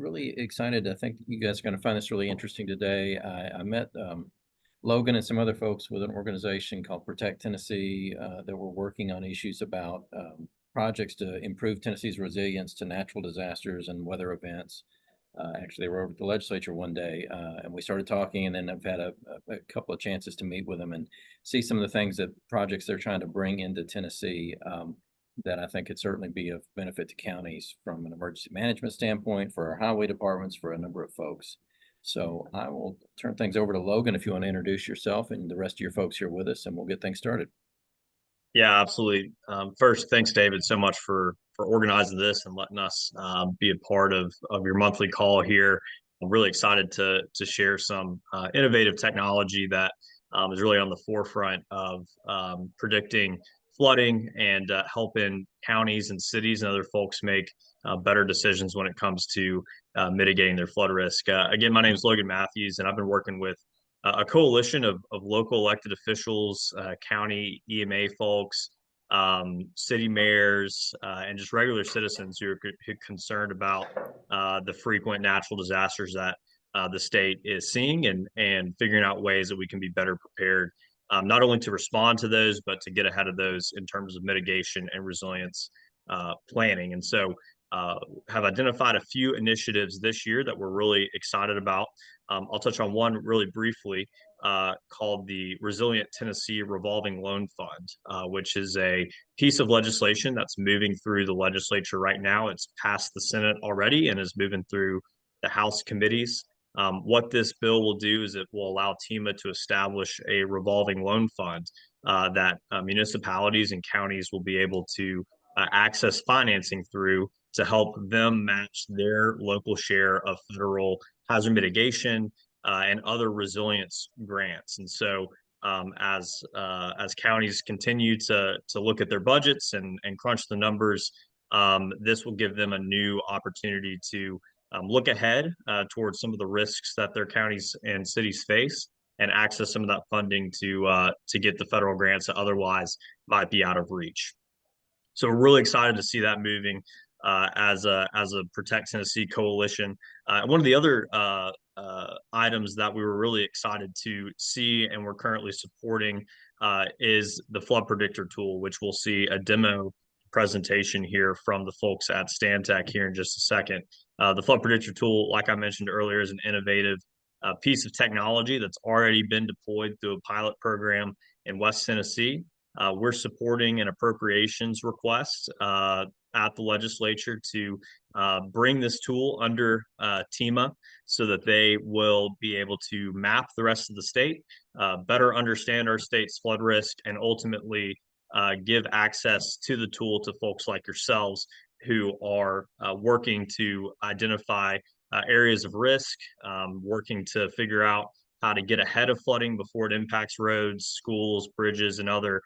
really excited. I think you guys are going to find this really interesting today. I met Logan and some other folks with an organization called Protect Tennessee that were working on issues about projects to improve Tennessee's resilience to natural disasters and weather events. Actually, they were over at the legislature one day, and we started talking, and then I've had a couple of chances to meet with them and see some of the things that projects they're trying to bring into Tennessee. That I think could certainly be of benefit to counties from an emergency management standpoint, for our highway departments, for a number of folks. So I will turn things over to Logan if you want to introduce yourself and the rest of your folks here with us, and we'll get things started. Yeah, absolutely. First, thanks, David, so much for organizing this and letting us be a part of your monthly call here. I'm really excited to share some innovative technology that is really on the forefront of predicting flooding and helping counties and cities and other folks make better decisions when it comes to mitigating their flood risk. Again, my name is Logan Matthews, and I've been working with a coalition of local elected officials, county EMA folks, city mayors, and just regular citizens who are concerned about the frequent natural disasters that the state is seeing, and figuring out ways that we can be better prepared, not only to respond to those, but to get ahead of those in terms of mitigation and resilience planning. And so have identified a few initiatives this year that we're really excited about. I'll touch on one really briefly, called the Resilient Tennessee Revolving Loan Fund, which is a piece of legislation that's moving through the legislature right now. It's passed the Senate already and is moving through the House committees. What this bill will do is it will allow TEMA to establish a revolving loan fund that municipalities and counties will be able to access financing through to help them match their local share of federal hazard mitigation and other resilience grants. And so as counties continue to look at their budgets and crunch the numbers, this will give them a new opportunity to look ahead towards some of the risks that their counties and cities face, and access some of that funding to get the federal grants that otherwise might be out of reach. So we're really excited to see that moving as a Protect Tennessee coalition. One of the other items that we were really excited to see and we're currently supporting is the Flood Predictor Tool, which we'll see a demo presentation here from the folks at Stantec here in just a second. The Flood Predictor Tool, like I mentioned earlier, is an innovative piece of technology that's already been deployed through a pilot program in West Tennessee. We're supporting an appropriations request at the legislature to bring this tool under TEMA so that they will be able to map the rest of the state, better understand our state's flood risk, and ultimately give access to the tool to folks like yourselves who are working to identify areas of risk, working to figure out how to get ahead of flooding before it impacts roads, schools, bridges, and other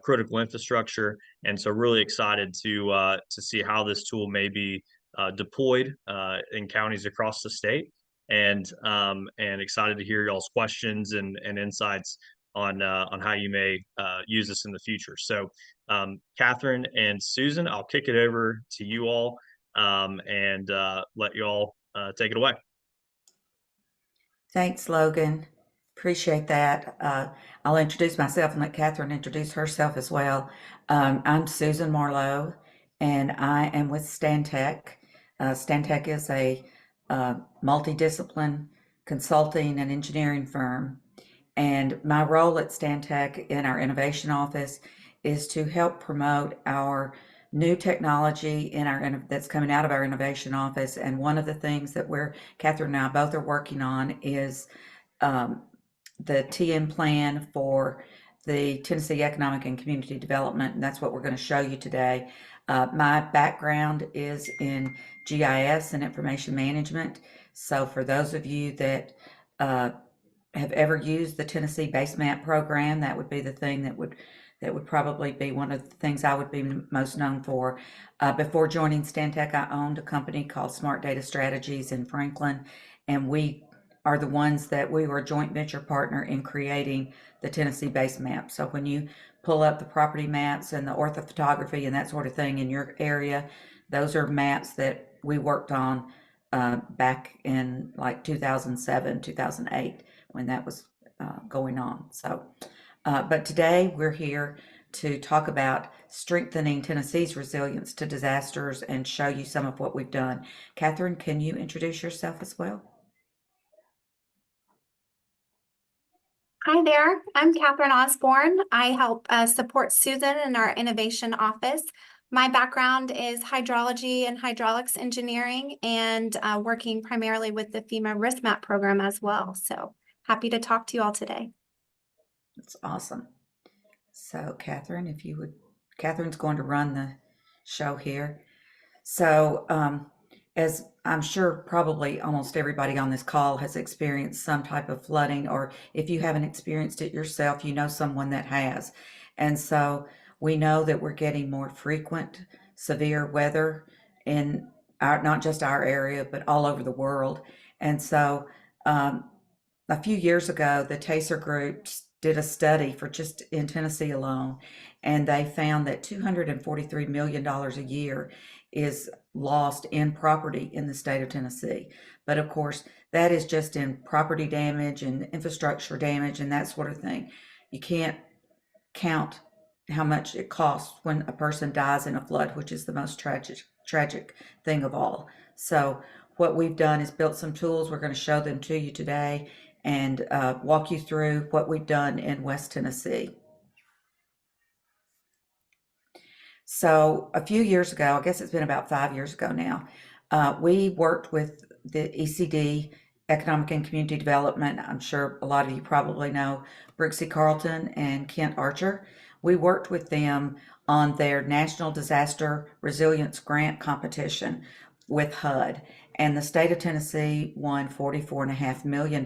critical infrastructure. And so really excited to see how this tool may be deployed in counties across the state, and excited to hear y'all's questions and insights on how you may use this in the future. So Catherine and Susan, I'll kick it over to you all, and let you all take it away. Thanks, Logan. Appreciate that. I'll introduce myself and let Catherine introduce herself as well. I'm Susan Marlowe, and I am with Stantec. Stantec is a multidiscipline consulting and engineering firm. And my role at Stantec in our innovation office is to help promote our new technology that's coming out of our innovation office. And one of the things that Catherine and I both are working on is the TM plan for the Tennessee Economic and Community Development, and that's what we're going to show you today. My background is in GIS and information management. So for those of you that have ever used the Tennessee Base Map program, that would be the thing that would probably be one of the things I would be most known for. Before joining Stantec, I owned a company called Smart Data Strategies in Franklin, and we are the ones that we were a joint venture partner in creating the Tennessee Base Map. So when you pull up the property maps and the orthophotography and that sort of thing in your area, those are maps that we worked on back in like 2007, 2008, when that was going on. So, but today we're here to talk about strengthening Tennessee's resilience to disasters and show you some of what we've done. Catherine, can you introduce yourself as well? Hi there, I'm Catherine Osborne. I help support Susan in our innovation office. My background is hydrology and hydraulics engineering and working primarily with the FEMA Risk Map program as well. So happy to talk to you all today. That's awesome. So Catherine, if you would, Catherine's going to run the show here. So as I'm sure probably almost everybody on this call has experienced some type of flooding, or if you haven't experienced it yourself, you know someone that has. And so we know that we're getting more frequent severe weather in our, not just our area, but all over the world. And so a few years ago, the TASER group did a study for just in Tennessee alone, and they found that $243 million a year is lost in property in the state of Tennessee. But of course, that is just in property damage and infrastructure damage and that sort of thing. You can't count how much it costs when a person dies in a flood, which is the most tragic thing of all. So what we've done is built some tools. We're going to show them to you today and walk you through what we've done in West Tennessee. So a few years ago, I guess it's been about 5 years ago now, we worked with the ECD, Economic and Community Development. I'm sure a lot of you probably know Brooksy Carlton and Kent Archer. We worked with them on their National Disaster Resilience Grant competition with HUD. And the state of Tennessee won $44.5 million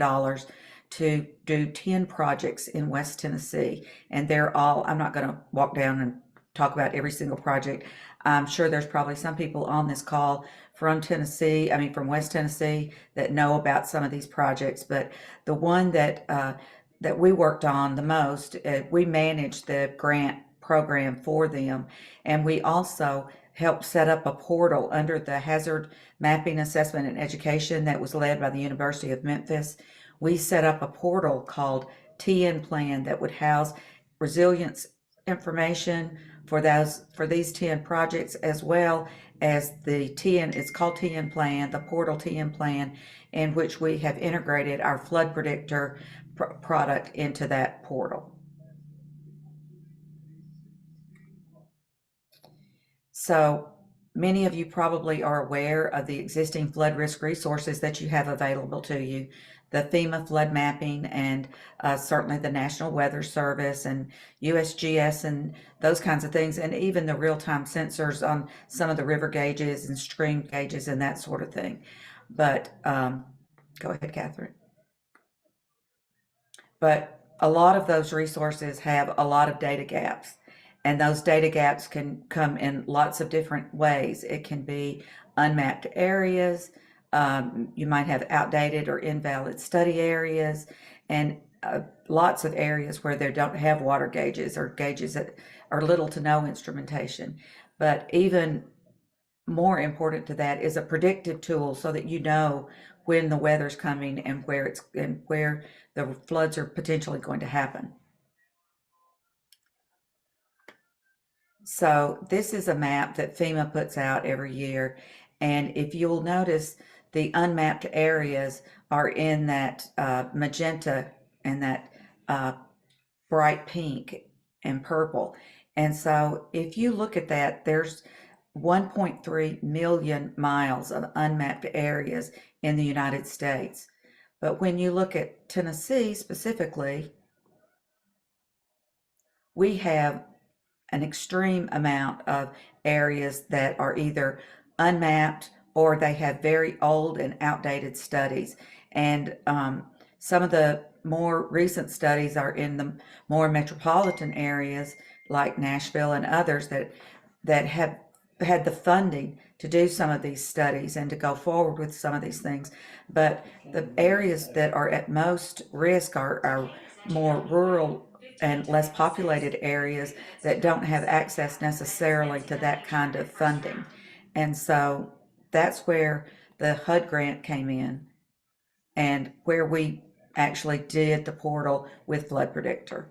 to do 10 projects in West Tennessee. And they're all, I'm not going to walk down and talk about every single project. I'm sure there's probably some people on this call from Tennessee, from West Tennessee, that know about some of these projects. But the one that that we worked on the most, we managed the grant program for them, and we also helped set up a portal under the Hazard Mapping Assessment and Education that was led by the University of Memphis. We set up a portal called TN Plan that would house resilience information for these 10 projects, as well as the TN, it's called TN Plan, the portal TN Plan, in which we have integrated our flood predictor product into that portal. So many of you probably are aware of the existing flood risk resources that you have available to you, the FEMA flood mapping, and certainly the National Weather Service and USGS and those kinds of things, and even the real-time sensors on some of the river gauges and stream gauges and that sort of thing. But go ahead, Catherine. But a lot of those resources have a lot of data gaps. And those data gaps can come in lots of different ways. It can be unmapped areas. You might have outdated or invalid study areas, and lots of areas where they don't have water gauges or gauges that are little to no instrumentation. But even more important to that is a predictive tool so that you know when the weather's coming and where the floods are potentially going to happen. So this is a map that FEMA puts out every year. And if you'll notice, the unmapped areas are in that magenta and that bright pink and purple. And so if you look at that, there's 1.3 million miles of unmapped areas in the United States. But when you look at Tennessee specifically, we have an extreme amount of areas that are either unmapped or they have very old and outdated studies. And some of the more recent studies are in the more metropolitan areas like Nashville and others that have had the funding to do some of these studies and to go forward with some of these things. But the areas that are at most risk are more rural and less populated areas that don't have access necessarily to that kind of funding. And so that's where the HUD grant came in and where we actually did the portal with Flood Predictor.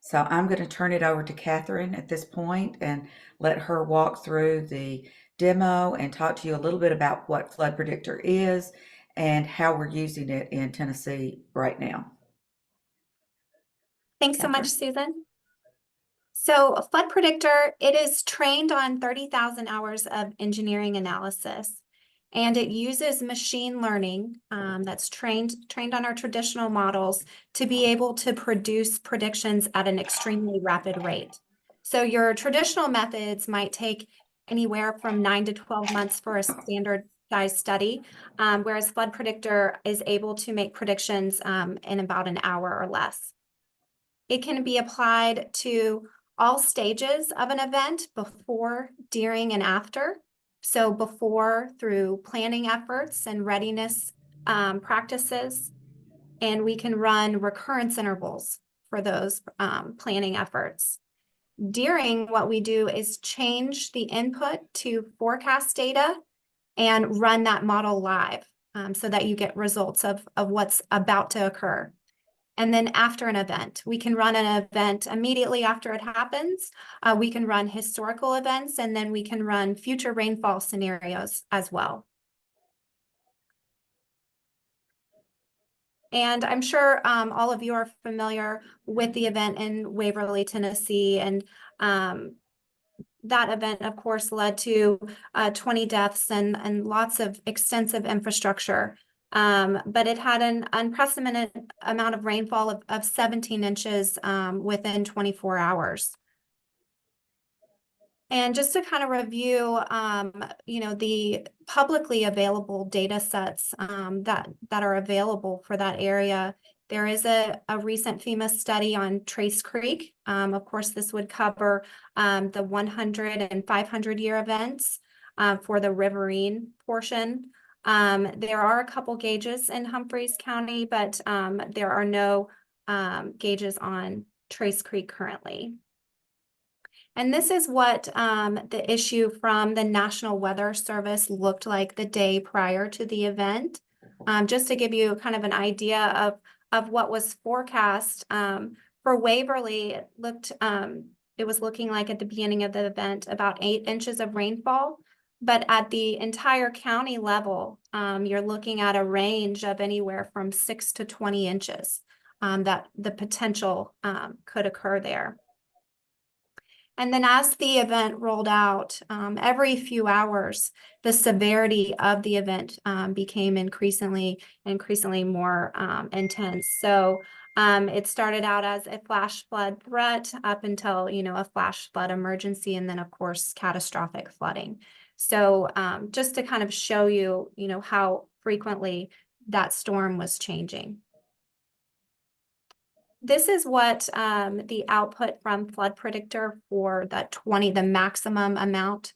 So I'm going to turn it over to Catherine at this point and let her walk through the demo and talk to you a little bit about what Flood Predictor is and how we're using it in Tennessee right now. Thanks so much, Susan. So Flood Predictor, it is trained on 30,000 hours of engineering analysis, and it uses machine learning that's trained on our traditional models to be able to produce predictions at an extremely rapid rate. So your traditional methods might take anywhere from 9 to 12 months for a standard size study, whereas Flood Predictor is able to make predictions in about an hour or less. It can be applied to all stages of an event, before, during, and after. So before, through planning efforts and readiness practices, and we can run recurrence intervals for those planning efforts. During, what we do is change the input to forecast data and run that model live so that you get results of what's about to occur. And then after an event, we can run an event immediately after it happens. We can run historical events, and then we can run future rainfall scenarios as well. And I'm sure all of you are familiar with the event in Waverly, Tennessee. And that event, of course, led to 20 deaths and lots of extensive infrastructure. But it had an unprecedented amount of rainfall of 17 inches within 24 hours. And just to kind of review, the publicly available data sets that are available for that area, there is a recent FEMA study on Trace Creek. Of course, this would cover the 100 and 500-year events for the riverine portion. There are a couple gauges in Humphreys County, but there are no gauges on Trace Creek currently. And this is what the issue from the National Weather Service looked like the day prior to the event. Just to give you kind of an idea of what was forecast for Waverly, it was looking like at the beginning of the event about 8 inches of rainfall. But at the entire county level, you're looking at a range of anywhere from 6 to 20 inches that the potential could occur there. And then as the event rolled out, every few hours, the severity of the event became increasingly more intense. So it started out as a flash flood threat up until, a flash flood emergency, and then, of course, catastrophic flooding. So just to kind of show you, how frequently that storm was changing. This is what the output from Flood Predictor for the maximum amount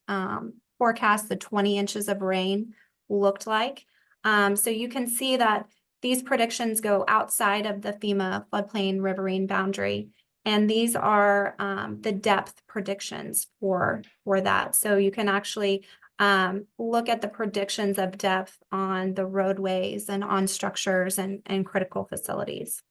forecast, the 20 inches of rain looked like. So you can see that these predictions go outside of the FEMA floodplain riverine boundary. And these are the depth predictions for that. So you can actually look at the predictions of depth on the roadways and on structures and critical facilities.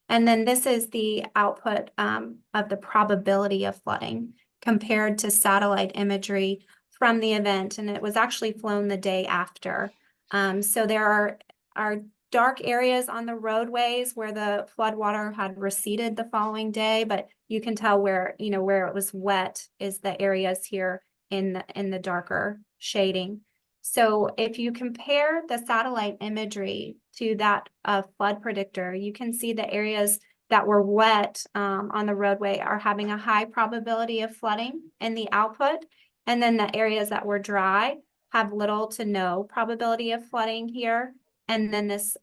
And then this is the output of the probability of flooding compared to satellite imagery from the event. And it was actually flown the day after. So there are dark areas on the roadways where the floodwater had receded the following day, but you can tell where it was wet is the areas here in the darker shading. So if you compare the satellite imagery to that of Flood Predictor, you can see the areas that were wet on the roadway are having a high probability of flooding in the output. And then the areas that were dry have little to no probability of flooding here. And then this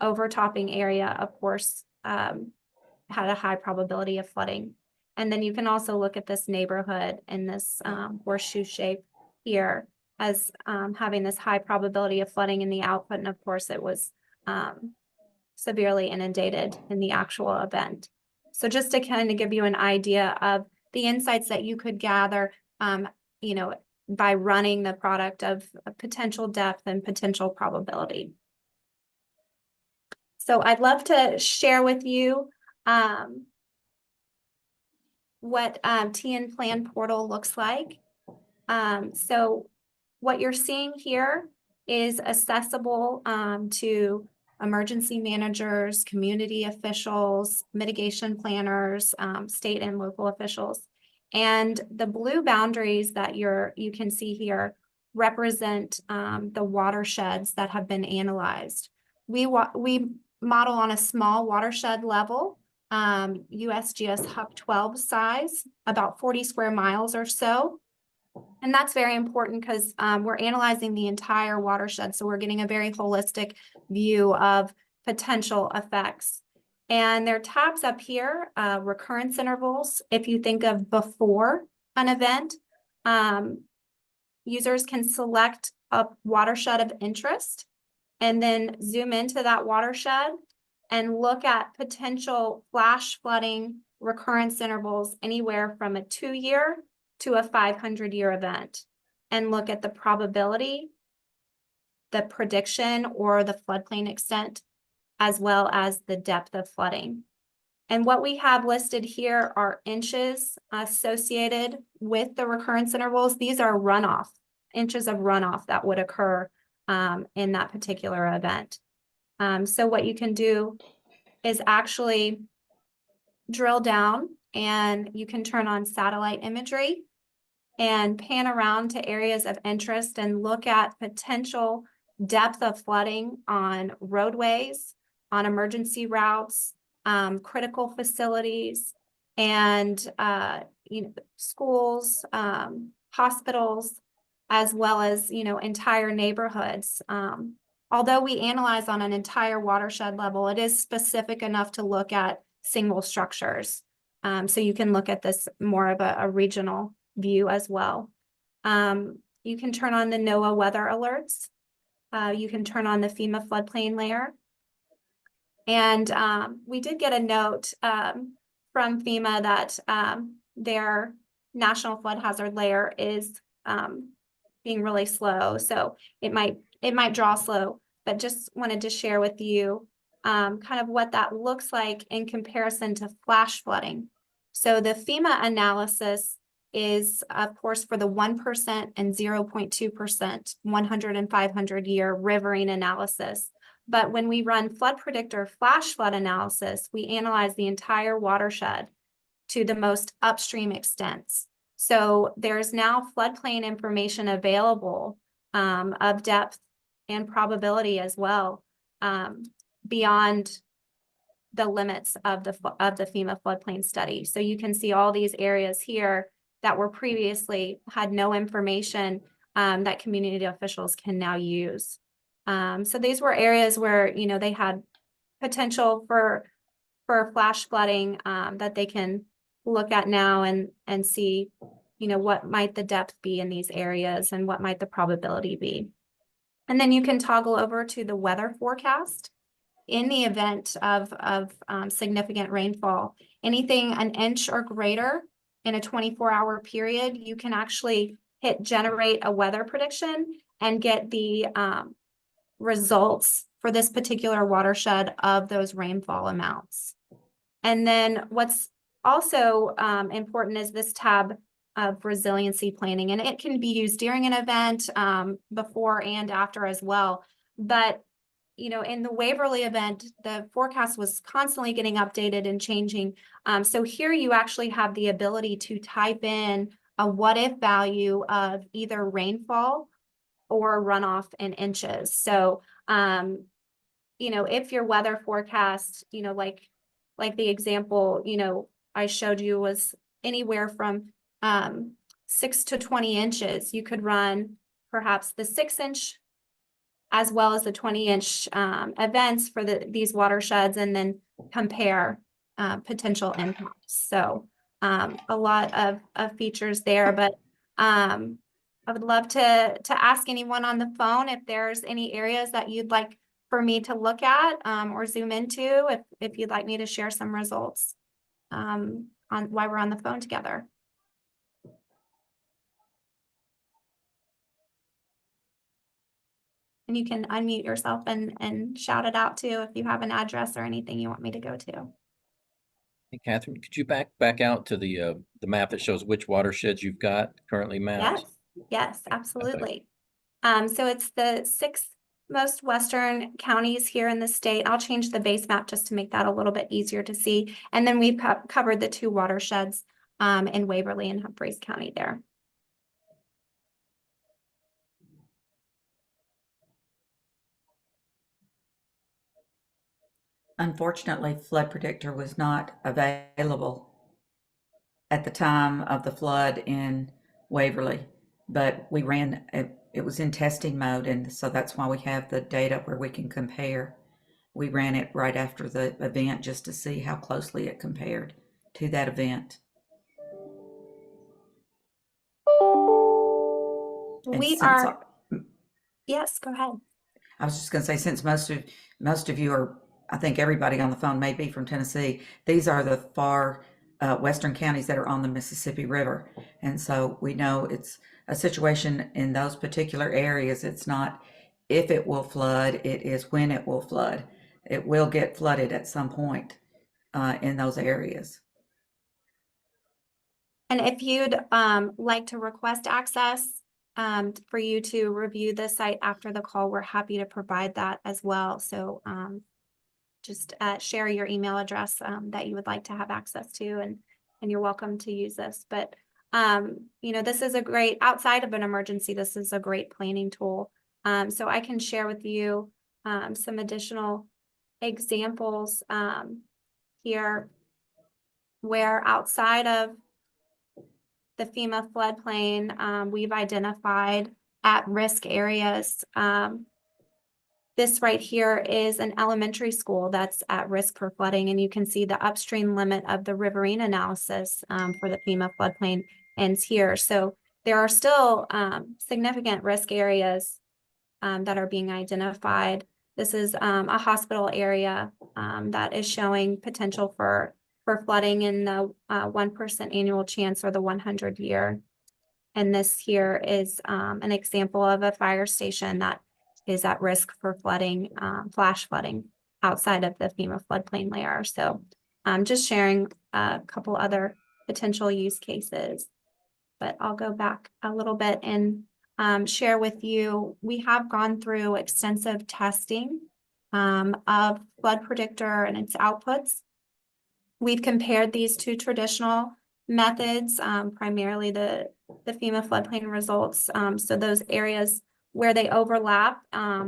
overtopping area, of course, had a high probability of flooding. And then you can also look at this neighborhood in this horseshoe shape here as having this high probability of flooding in the output. And of course, it was severely inundated in the actual event. So just to kind of give you an idea of the insights that you could gather by running the product of potential depth and potential probability. So I'd love to share with you what TN Plan Portal looks like. So what you're seeing here is accessible to emergency managers, community officials, mitigation planners, state and local officials. And the blue boundaries that you can see here represent the watersheds that have been analyzed. We model on a small watershed level, USGS HUC 12 size, about 40 square miles or so. And that's very important because we're analyzing the entire watershed. So we're getting a very holistic view of potential effects. And there are tabs up here, recurrence intervals. If you think of before an event, users can select a watershed of interest and then zoom into that watershed and look at potential flash flooding recurrence intervals anywhere from a 2-year to a 500-year event, and look at the probability, the prediction, or the floodplain extent, as well as the depth of flooding. And what we have listed here are inches associated with the recurrence intervals. These are runoff, inches of runoff that would occur in that particular event. So what you can do is actually drill down, and you can turn on satellite imagery and pan around to areas of interest and look at potential depth of flooding on roadways, on emergency routes, critical facilities, and schools, hospitals, as well as entire neighborhoods. Although we analyze on an entire watershed level, it is specific enough to look at single structures. So you can look at this more of a regional view as well. You can turn on the NOAA weather alerts. You can turn on the FEMA floodplain layer. And we did get a note from FEMA that their national flood hazard layer is being really slow. So it might draw slow, but just wanted to share with you kind of what that looks like in comparison to flash flooding. So the FEMA analysis is, of course, for the 1% and 0.2%, 100 and 500 year riverine analysis. But when we run flood predictor flash flood analysis, we analyze the entire watershed to the most upstream extents. So there's now floodplain information available of depth and probability as well, beyond the limits of the FEMA floodplain study. So you can see all these areas here that were previously had no information that community officials can now use. So these were areas where they had potential for flash flooding that they can look at now and see what might the depth be in these areas and what might the probability be. And then you can toggle over to the weather forecast. In the event of significant rainfall, anything an inch or greater in a 24-hour period, you can actually hit generate a weather prediction and get the results for this particular watershed of those rainfall amounts. And then what's also important is this tab of resiliency planning, and it can be used during an event, before and after as well. But in the Waverly event, the forecast was constantly getting updated and changing. So here you actually have the ability to type in a what if value of either rainfall or runoff in inches. So, if your weather forecast, like the example, I showed you was anywhere from 6 to 20 inches, you could run perhaps the 6-inch as well as the 20-inch events for these watersheds, and then compare potential impacts. So a lot of features there, but I would love to ask anyone on the phone if there's any areas that you'd like for me to look at or zoom into, if you'd like me to share some results on while we're on the phone together. And you can unmute yourself and shout it out too if you have an address or anything you want me to go to. Hey, Catherine, could you back out to the map that shows which watersheds you've got currently mapped? Yes, absolutely. So it's the 6 most western counties here in the state. I'll change the base map just to make that a little bit easier to see. And then we've covered the 2 watersheds in Waverly and Humphreys County there. Unfortunately, Flood Predictor was not available at the time of the flood in Waverly, but we ran it. It was in testing mode, and so that's why we have the data where we can compare. We ran it right after the event just to see how closely it compared to that event. Yes, go ahead. I was just going to say, since most of you are, I think everybody on the phone may be from Tennessee, these are the far western counties that are on the Mississippi River. And so we know it's a situation in those particular areas. It's not if it will flood, it is when it will flood. It will get flooded at some point in those areas. And if you'd like to request access for you to review the site after the call, we're happy to provide that as well. So just share your email address that you would like to have access to, and you're welcome to use this. But you know, this is a great, outside of an emergency, this is a great planning tool. So I can share with you some additional examples here where outside of the FEMA floodplain, we've identified at-risk areas. This right here is an elementary school that's at risk for flooding, and you can see the upstream limit of the riverine analysis for the FEMA floodplain ends here. So there are still significant risk areas that are being identified. This is a hospital area that is showing potential for flooding in the 1% annual chance or the 100-year. And this here is an example of a fire station that is at risk for flooding, flash flooding outside of the FEMA floodplain layer. So I'm just sharing a couple other potential use cases, but I'll go back a little bit and share with you. We have gone through extensive testing of Flood Predictor and its outputs. We've compared these 2 traditional methods, primarily the FEMA floodplain results. So those areas where they overlap,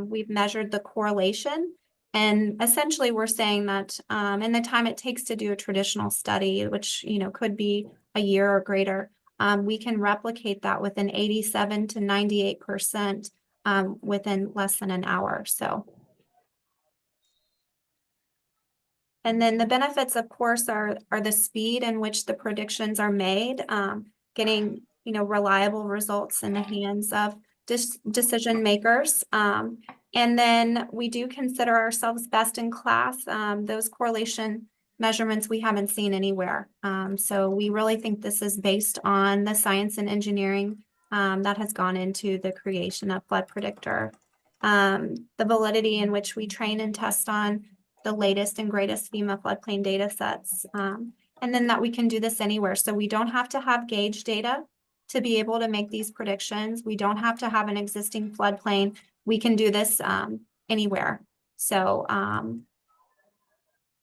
we've measured the correlation. And essentially we're saying that in the time it takes to do a traditional study, which could be a year or greater, we can replicate that within 87 to 98% within less than an hour. So. And then the benefits, of course, are the speed in which the predictions are made, getting reliable results in the hands of decision makers. And then we do consider ourselves best in class. Those correlation measurements we haven't seen anywhere. So we really think this is based on the science and engineering that has gone into the creation of Flood Predictor. The validity in which we train and test on the latest and greatest FEMA floodplain data sets. And then that we can do this anywhere. So we don't have to have gauge data to be able to make these predictions. We don't have to have an existing floodplain. We can do this anywhere. So, a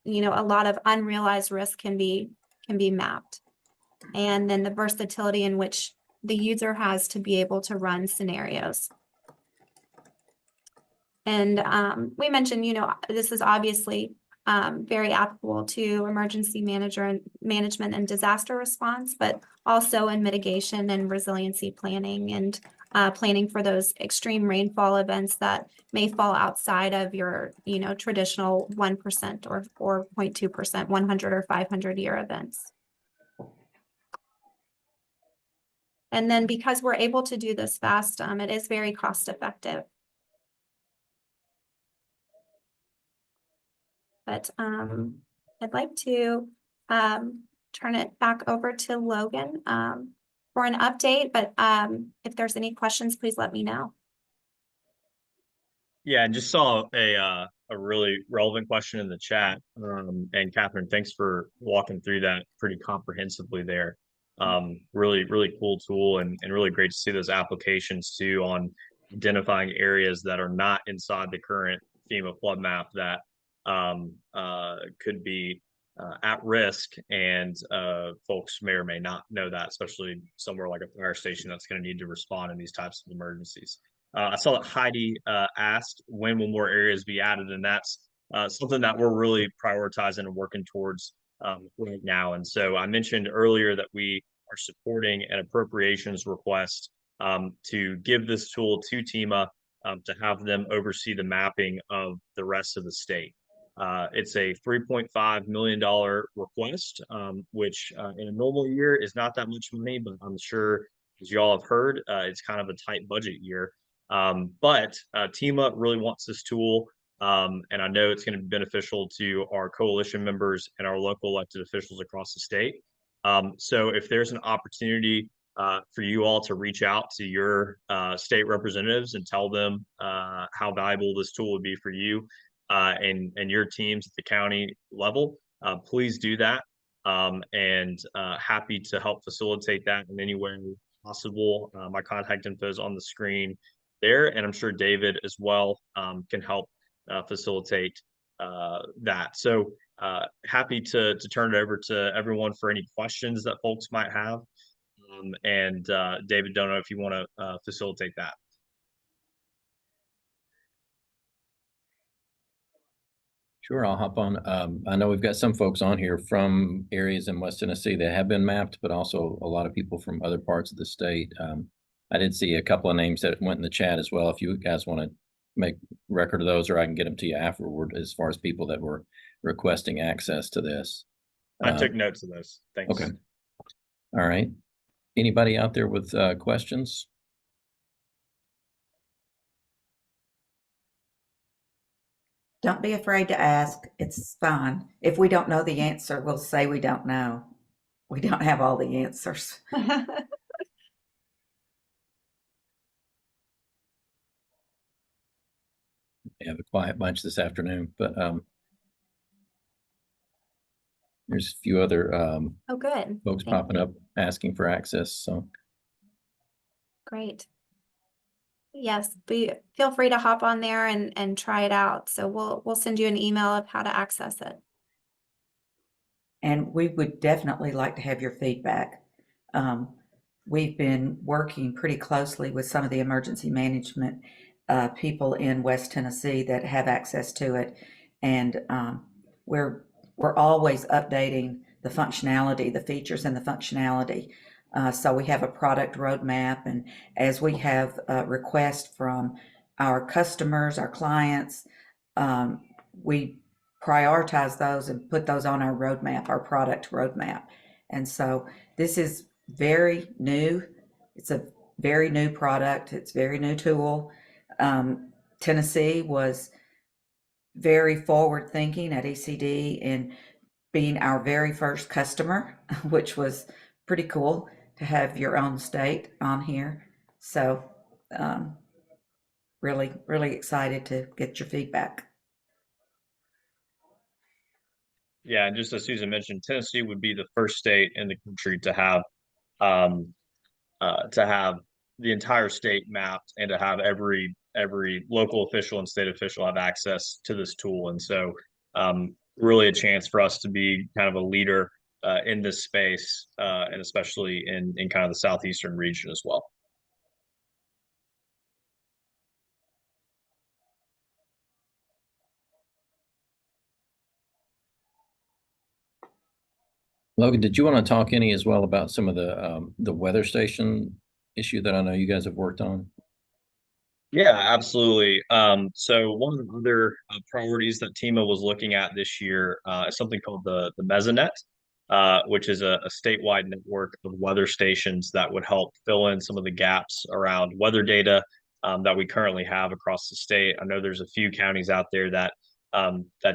lot of unrealized risk can be mapped. And then the versatility in which the user has to be able to run scenarios. And we mentioned, this is obviously very applicable to emergency management and disaster response, but also in mitigation and resiliency planning and planning for those extreme rainfall events that may fall outside of your, traditional 1% or 0.2%, 100 or 500-year events. And then because we're able to do this fast, it is very cost effective. But I'd like to turn it back over to Logan for an update. But if there's any questions, please let me know. Yeah, and just saw a really relevant question in the chat. And Catherine, thanks for walking through that pretty comprehensively there. Really, really cool tool and really great to see those applications too on identifying areas that are not inside the current FEMA flood map that could be at risk, and folks may or may not know that, especially somewhere like a fire station that's going to need to respond in these types of emergencies. I saw that Heidi asked when will more areas be added, and that's something that we're really prioritizing and working towards right now. And so I mentioned earlier that we are supporting an appropriations request to give this tool to TEMA to have them oversee the mapping of the rest of the state. It's a $3.5 million request, which in a normal year is not that much money, but I'm sure, as you all have heard, it's kind of a tight budget year. But TEMA really wants this tool, and I know it's going to be beneficial to our coalition members and our local elected officials across the state. So if there's an opportunity for you all to reach out to your state representatives and tell them how valuable this tool would be for you and your teams at the county level, please do that. And happy to help facilitate that in any way possible. My contact info is on the screen there, and I'm sure David as well can help facilitate that. So happy to turn it over to everyone for any questions that folks might have. And David, don't know if you want to facilitate that. Sure, I'll hop on. I know we've got some folks on here from areas in West Tennessee that have been mapped, but also a lot of people from other parts of the state. I did see a couple of names that went in the chat as well. If you guys want to make record of those, or I can get them to you afterward as far as people that were requesting access to this. I took notes of those. Thanks. Okay. All right. Anybody out there with questions? Don't be afraid to ask. It's fine. If we don't know the answer, we'll say we don't know. We don't have all the answers. We have a quiet bunch this afternoon, but there's a few other Oh, good. folks Thank popping you. up asking for access. So Great. Yes, feel free to hop on there and try it out. So we'll send you an email of how to access it. And we would definitely like to have your feedback. We've been working pretty closely with some of the emergency management people in West Tennessee that have access to it, and we're always updating the functionality, the features, and the functionality. So we have a product roadmap, and as we have requests from our customers, our clients, we prioritize those and put those on our roadmap, our product roadmap. And so this is very new. It's a very new product. It's a very new tool. Tennessee was very forward thinking at ECD in being our very first customer, which was pretty cool to have your own state on here. So really, really excited to get your feedback. Yeah, and just as Susan mentioned, Tennessee would be the first state in the country to have the entire state mapped and to have every local official and state official have access to this tool. And so really a chance for us to be kind of a leader in this space, and especially in kind of the southeastern region as well. Logan, did you want to talk any as well about some of the weather station issue that I know you guys have worked on? Yeah, absolutely. So one of the other priorities that TEMA was looking at this year is something called the Mesonet, which is a statewide network of weather stations that would help fill in some of the gaps around weather data that we currently have across the state. I know there's a few counties out there that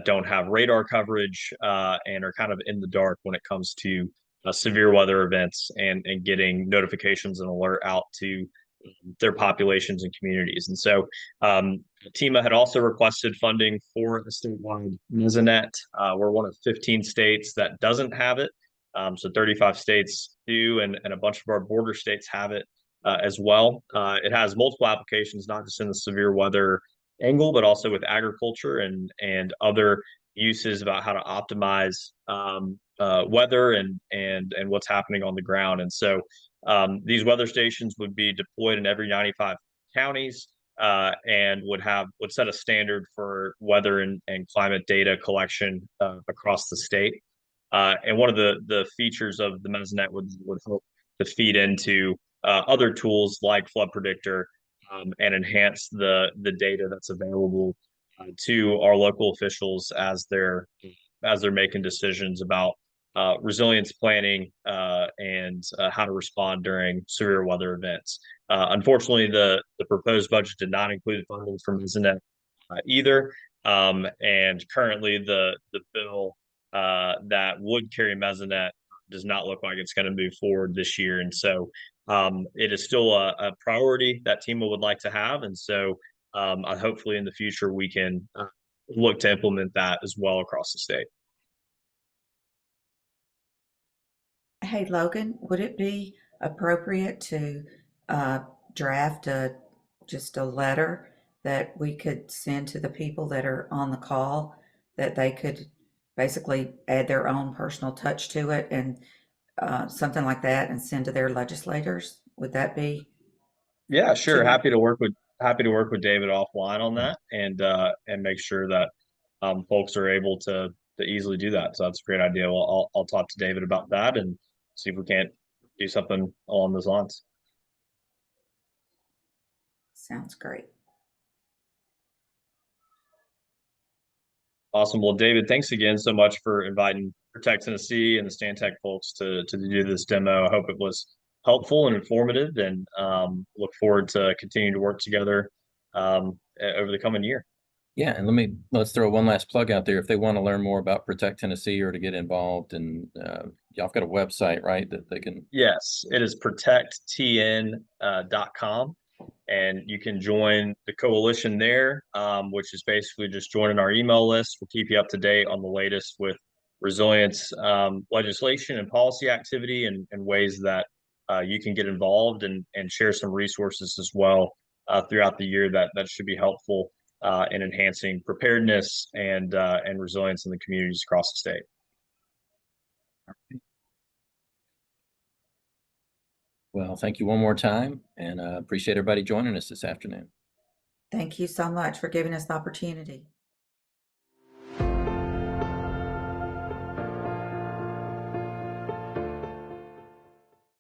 don't have radar coverage and are kind of in the dark when it comes to severe weather events and getting notifications and alert out to their populations and communities. And so TEMA had also requested funding for a statewide Mesonet. We're one of 15 states that doesn't have it. So 35 states do, and a bunch of our border states have it as well. It has multiple applications, not just in the severe weather angle, but also with agriculture and other uses about how to optimize weather and what's happening on the ground. And so these weather stations would be deployed in every 95 counties and would set a standard for weather and climate data collection across the state. And one of the features of the Mesonet would help to feed into other tools like Flood Predictor and enhance the data that's available to our local officials as they're making decisions about resilience planning and how to respond during severe weather events. Unfortunately, the proposed budget did not include funding for Mesonet either. And currently, the bill that would carry Mesonet does not look like it's going to move forward this year. And so it is still a priority that TEMA would like to have. And so hopefully in the future, we can look to implement that as well across the state. Hey, Logan, would it be appropriate to draft just a letter that we could send to the people that are on the call, that they could basically add their own personal touch to it and something like that, and send to their legislators? Would that be? Yeah, sure. Sure. Happy to work with David offline on that and make sure that folks are able to easily do that. So that's a great idea. Well, I'll talk to David about that and see if we can't do something along those lines. Sounds great. Awesome. Well, David, thanks again so much for inviting Protect Tennessee and the Stantec folks to do this demo. I hope it was helpful and informative, and look forward to continuing to work together over the coming year. Yeah, and let's throw one last plug out there. If they want to learn more about Protect Tennessee or to get involved, and y'all got a website, right, that they can? Yes, it is protecttn.com. And you can join the coalition there, which is basically just joining our email list. We'll keep you up to date on the latest with resilience legislation and policy activity, and ways that you can get involved and share some resources as well throughout the year that should be helpful in enhancing preparedness and resilience in the communities across the state. Well, thank you one more time, and appreciate everybody joining us this afternoon. Thank you so much for giving us the opportunity.